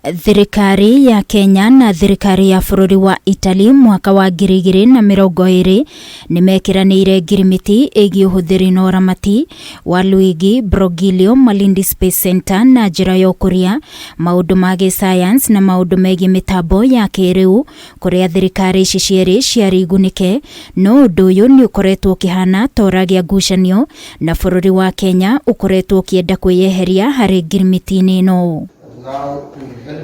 Thirikari ya Kenya na thirikari ya bũrũri wa Italy mwaka wa 2020 nimekiranĩire ngirimiti ĩgiĩ ũhũthĩri na ũramati wa Luigi Broglio Malindi Space Center na njĩra ya ũkũria maũndũ ma gĩsayansi na maũndũ megiĩ mitambo ya kĩrĩu kũrĩa thirikari ici cierĩ ciarĩ igunĩke, no ũndũ ũyũ nĩ ũkoretwo ũkĩhana toragia ngucanio na bũrũri wa Kenya ũkoretwo ũkĩenda kwĩyeheria harĩ ngirimiti-inĩ ĩno.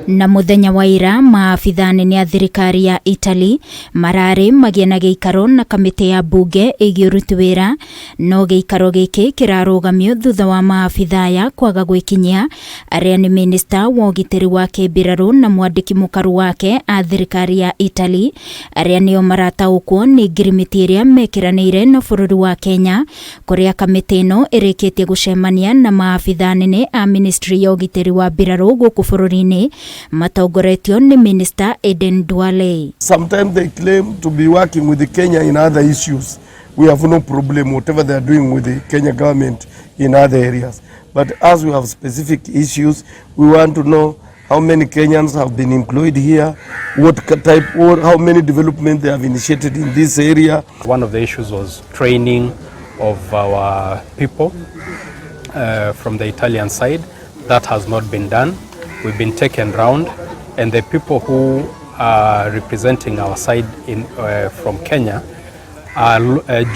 Na muthenya wa ira maabithaa anene a thirikari ya Italy mararĩ magĩe na gĩikaro na kamĩtĩ ya mbunge ĩgiĩ ũruti wĩra, no gĩikaro gĩkĩ kĩrarũgamio thutha wa maabithaa ya kwaga gwĩkinyia arĩa nĩ minista wa ũgitĩri wa kĩmbirarũ na mwandĩki mũkaru wake a thirikari ya Italy arĩa nĩo marataũkwo nĩ ngirimiti ĩrĩa mekiranĩire na bũrũri wa Kenya, kũrĩa kamĩtĩ ĩno ĩrĩkĩtie gũcemania na maabithaa anene a ministry ya ũgitĩri wa mbirarũ gũkũ bũrũri-inĩ matongoretio ni Minister Aden Duale. Sometimes they claim to be working with the Kenya in other issues. We have no problem whatever they are doing with the Kenya government in other areas. But as we have specific issues, we want to know how many Kenyans have been employed here, what type or how many development they have initiated in this area. One of the issues was training of our people from the Italian side. That has not been done. We've been taken round, and the people who are representing our side from Kenya are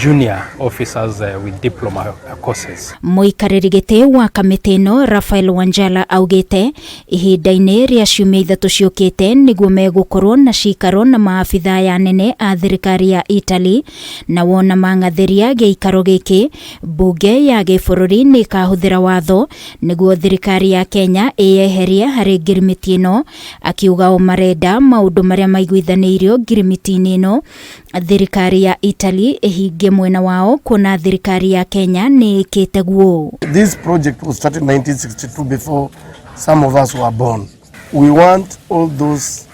junior officers with diploma courses. Mũikarĩri gĩtĩ wa kamĩtĩ ĩno Rafael Wanjala augĩte ihinda-inĩ rĩa ciumia ithatũ ciũkĩte nĩguo megũkorwo na cikaro na maabithaa ya nene a thirikari ya Italy, na wona mang'athĩria gĩikaro gĩkĩ mbunge ya gĩbũrũri nĩ ĩkahũthĩra watho nĩguo thirikari ya Kenya ĩyeherie harĩ ngirimiti ĩno, akiuga o marenda maũndũ marĩa maiguithanĩirio ngirimiti-inĩ ĩno thirikari ya Italy ehinge mwena wao kuona thirikari ya Kenya ni ĩkĩte guo. This project was started in 1962 before some of us were born. We want all those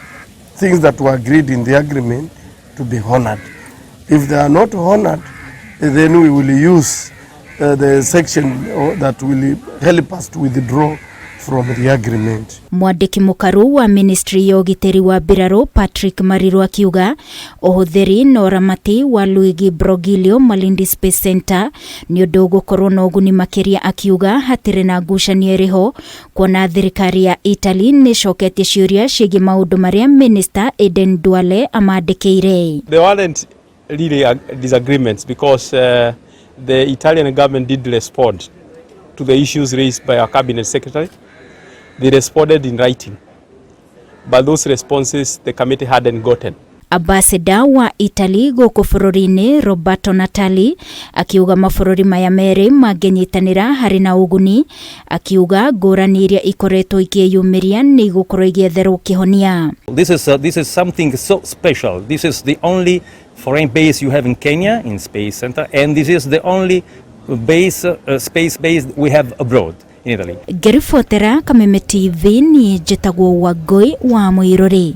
things that were agreed in the agreement to be honored. If they are not honored, then we will use the section that will help us to withdraw from the agreement. Mwandĩki mũkaru wa ministry ya ũgitĩri wa mbirarũ Patrick Mariru akiuga ũhũthĩri na ũramati wa Luigi Broglio Malindi Space Center nĩ ũndũ ũgũkorwo na ũguni makĩria, akiuga hatirĩ na ngucanio ĩrĩho kuona thirikari ya Italy nĩ coketie ciũria ciĩgiĩ maũndũ marĩa Minister Aden Duale amandĩkĩire. There weren't really disagreements because the Italian government did respond to the issues raised by our cabinet secretary. They responded in writing, but those responses the committee hadn't gotten. Ambassador wa Italy gũkũ bũrũri-inĩ Roberto Natali akiuga mabũrũri maya merĩ mangĩnyitanĩra harĩ na ũguni, akiuga ngũrani iria ikoretwo ikĩyumiria nĩ igũkorwo igĩetherwo kĩhonia. This is something so special. This is the only foreign base you have in Kenya in Space Center, and this is the only base space base we have abroad in Italy. Ngĩribotera Kameme TV ni njĩtagwo Wangui wa Mũirũri.